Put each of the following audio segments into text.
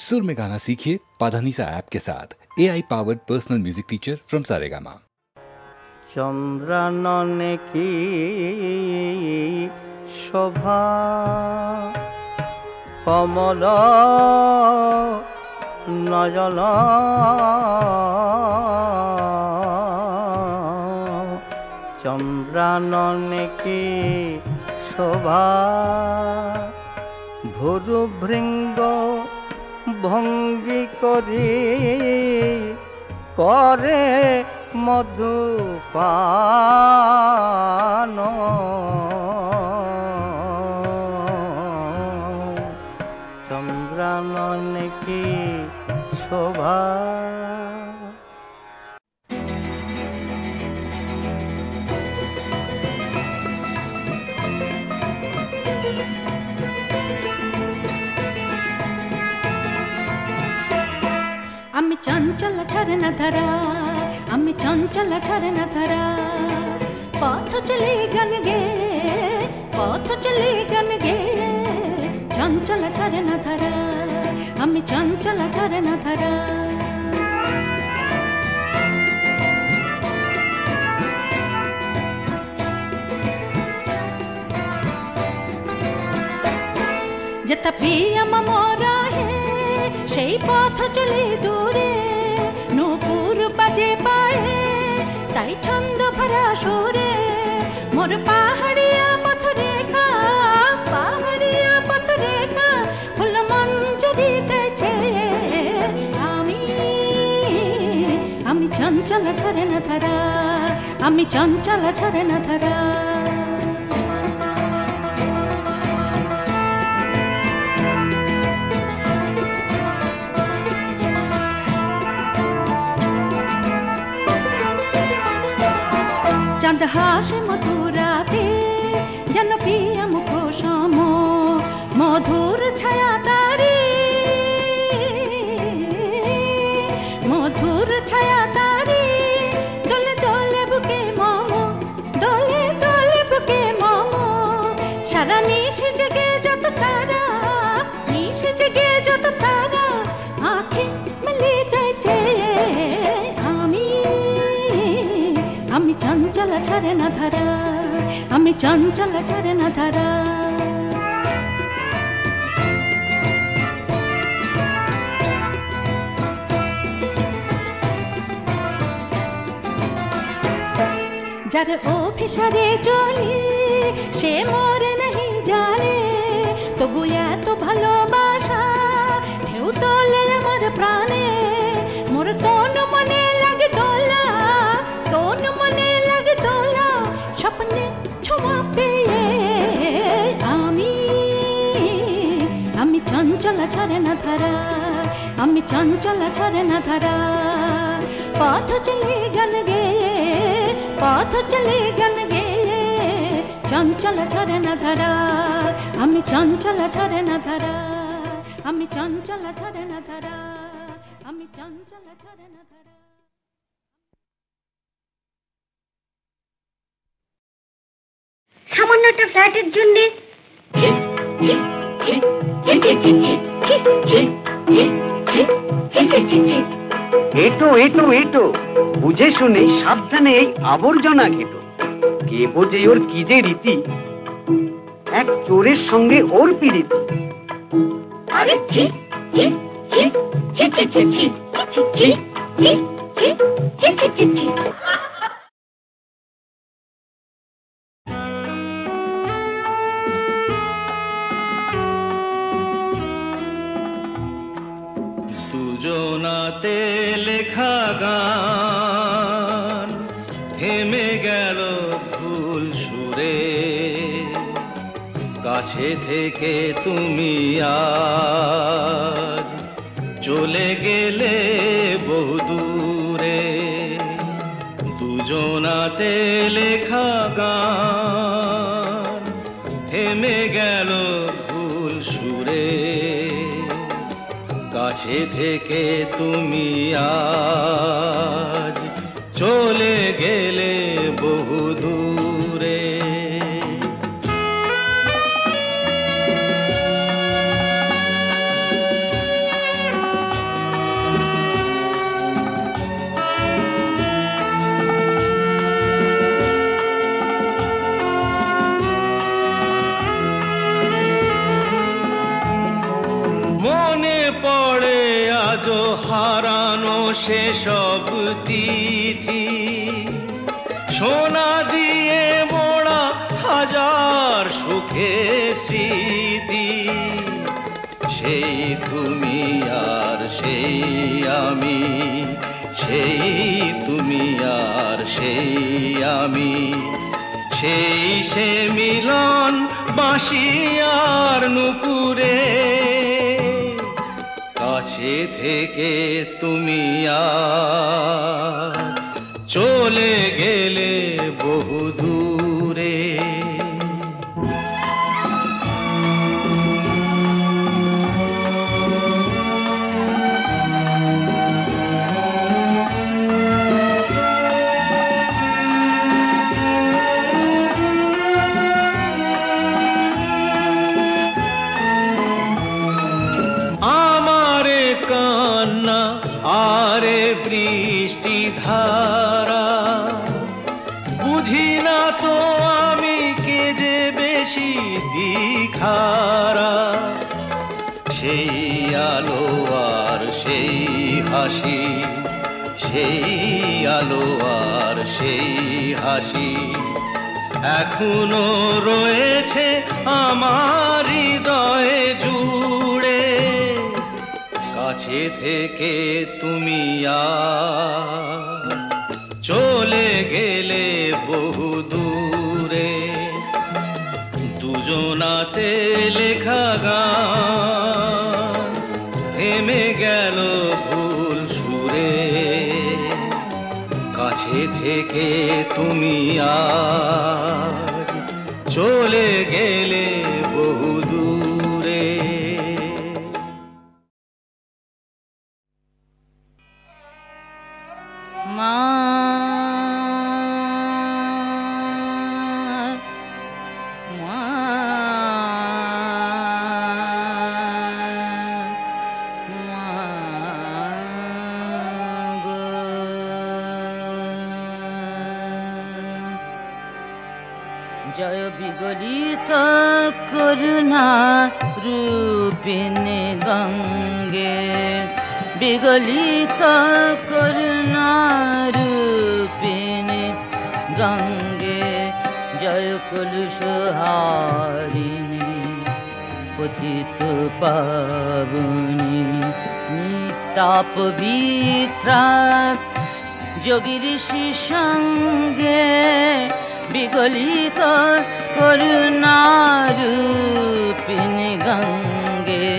सुर में गाना सीखिए पाधानीसा ऐप के साथ। AI powered personal music teacher from Saregama. चंद्रानने की शोभा कमल नयन चंद्रानने की शोभा भुरु भृंग भंगी करी करे मधुपान चंद्रानन की शोभा। আমি চঞ্চল ঝরনা ধারা আমি চঞ্চল ঝরনা ধারা পথ চলে গান গে পথ চলে গান গে চঞ্চল ঝরনা ধারা আমি চঞ্চল ঝরনা ধারা। যেটা প্রিয় মোরা হে সেই পথ চলে দূরে নূপুর বাজে পায়ে তাই ছন্দ ভরা সুরে মোর পাহাড়িয়া পথ রেখা ফুল মঞ্জরিতেছে আমি চঞ্চল ঝরনা ধারা আমি চঞ্চল ঝরনা ধারা। চাঁদ হাসে মধুরাতে যেন প্রিয়া মুখ সম মধুর ছায়া তারি মধুর ছায়া তারি দোলে দোলে বুকে মম দোলে দোলে বুকে মম সারা নিশে জেগে যত তারা নিশে জেগে যত তারা আঁখি মেলে গেছে আমি চঞ্চল ঝরনা ধারা আমি চঞ্চল ঝরনা ধারা। যার অভিসারে চলি সে মরে নাহি জানে তবু এত ভালোবাসা ঢেউ তোলে আমার প্রাণে মোর তন মনে লাগে দোলা তন মনে লাগে দোলা স্বপ্নে ছোঁয়া পেয়ে আমি চঞ্চল ঝরনা ধারা আমি চঞ্চল ঝরনা ধারা পথ চলে গান গে পথ চলে গান গে চঞ্চল ঝরনা ধারা আমি চঞ্চল ঝরনা ধারা আমি চঞ্চল ঝরনা ধারা আমি চঞ্চল ঝরনা ধারা। সামান্য একটা ফ্ল্যাটের জন্য এটো এটো এটো বুঝে শুনে সাবধানে এই আবর্জনা কেটো। কে বোঝে ওর কি যে রীতি, এক চোরের সঙ্গে ওর পিড়িতি। আরে ছি ছি ছি ছি ছি ছি ছি ছি ছি ছি ছি ছি ছি ছি। দুজনাতে লেখা গান থেমে গেল ভুল সুরে, কাছে থেকে তুমি আজ চলে গেলে বহুদূরে। দুজনাতে লেখা গান থেমে গেল ভুল সুরে, কাছে থেকে তুমি আজ চলে গেলে বহুদূরে। মনে পড়ে আজও হারানো সেসব তিথি, সোনা দিয়ে মোড়া হাজার সুখের স্মৃতি। সেই তুমি আর সেই আমি, সেই তুমি আর সেই আমি, সেই সে মিলন বাঁশি আর নুপুরে। কাছে থেকে তুমি আর চলে গেলে বহু দূরে। আমারে কান্না আরে বৃষ্টি ধারা, বুঝি না তো আমি কে যে বেশি দিখারা। সেই আলো আর সেই হাসি, সেই আলো আর সেই হাসি এখনো রয়েছে আমার হৃদয়ে জুড়ে। কাছে থেকে তুমি আর চলে গেলে বহু দূরে। দুজনাতে লেখা গান থেমে গেল ভুল সুরে। কাছে থেকে তুমি আর চলে গেলে বহু দূরে। মা জয় বিগলিত করুণা রূপিণী গঙ্গে, বিগলিত করুণা রূপিণী গঙ্গে। জয় কলুষহারিণী পতিত পাবনী, নিতাপ বিত্রা যোগী ঋষি সঙ্গে। বিগলিত করুণা রূপিণী গঙ্গে।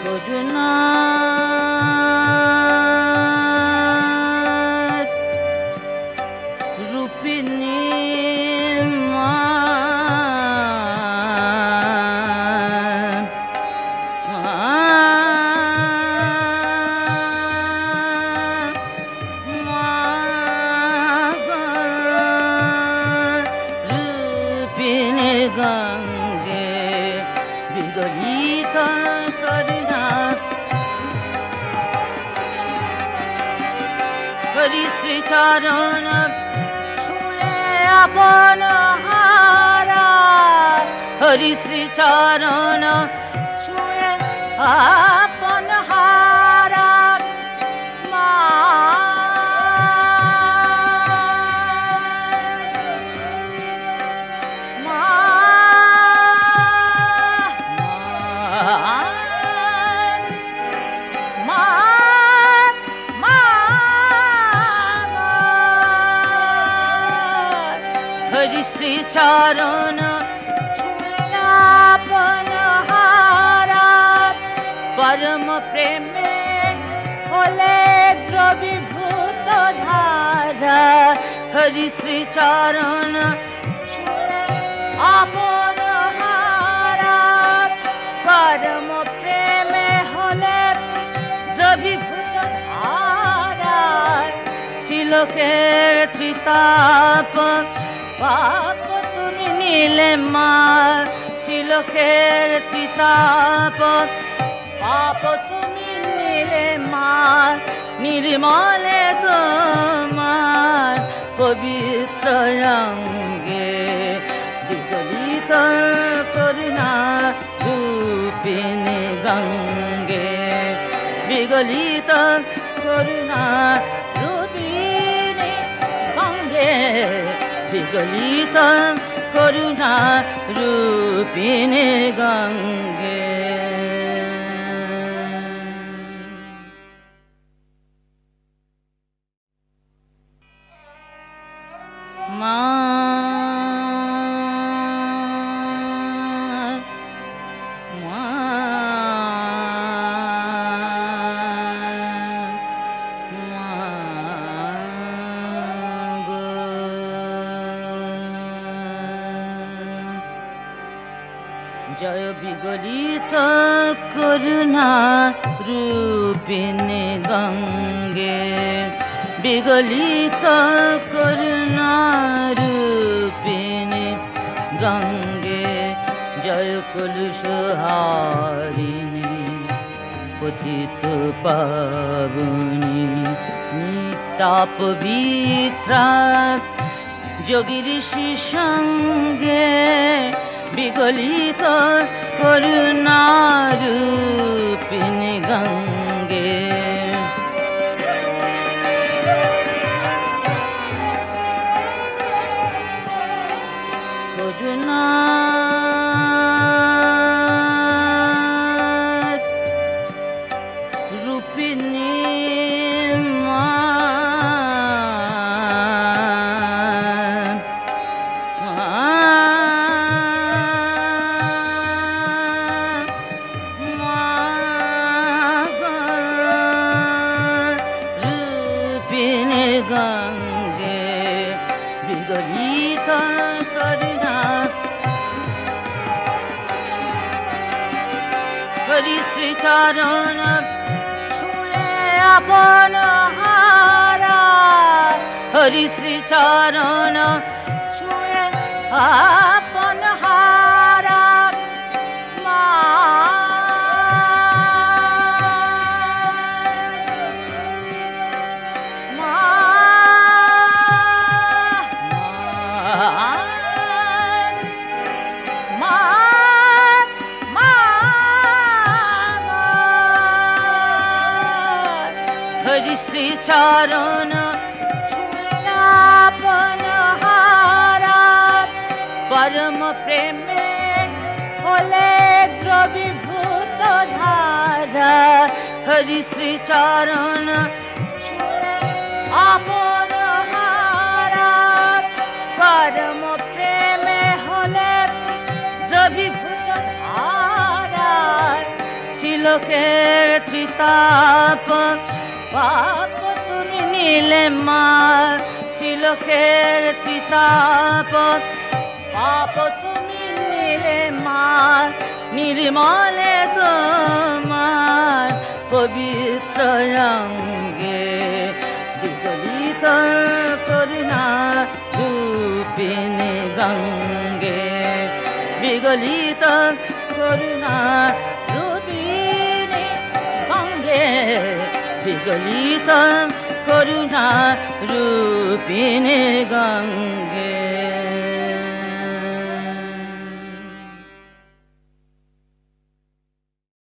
করুণা রূপিণী মা, গঙ্গে বিগলিত করুণা। হরি শ্রী চরণ ছুঁয়ে আপন হারা, হরি শ্রী চরণ ছুঁয়ে আপন হারা। মা হরি শ্রী চরণ আপন হারা। পরম প্রেমে হলে দ্রবীভূত ধারা, হরি শ্রী চরণ আপন হারা। পরম প্রেমে হলে দ্রবীভূত ধারা। তিলকের ত্রিতাপ পাপ তুমি নীলে মা, তিলকের ত্রিতাপ পাপ তুমি নীলে মা। নির্মলে তোমার পবিত্র অঙ্গ विगलित करुणा रूपिणी गंगे विगलित करुणा रूपिणी गंगे जय विगलित करुणा रूपिणी गंगे विगलित करुणा रूपिणी गंगे जय कलुषहारिणी पतित पावनी निताप वित्रा जोगी ऋषि संगे विगलित करुणा रूपिणी गंगे करुणा रूपिणी चरण छुए अपन हारा हरि श्री चरण छुए अपन हारा चरण छुआपन हारा परम प्रेमे होले द्रवीभूत धारा हरि श्री चरण छुआपन हारा परम प्रेमे होले द्रवीभूत धारा तिलकेर त्रिताप पाप तुमी नीले मार तिलकेर त्रिताप पाप तुमी नीले मार निर्मले तुम्हार पवित्र अंगे विगलित करुणा रूपिणी गंगे विगलित करुणा रूपिणी गंगे विगलित करुणा रूपिणी गंगे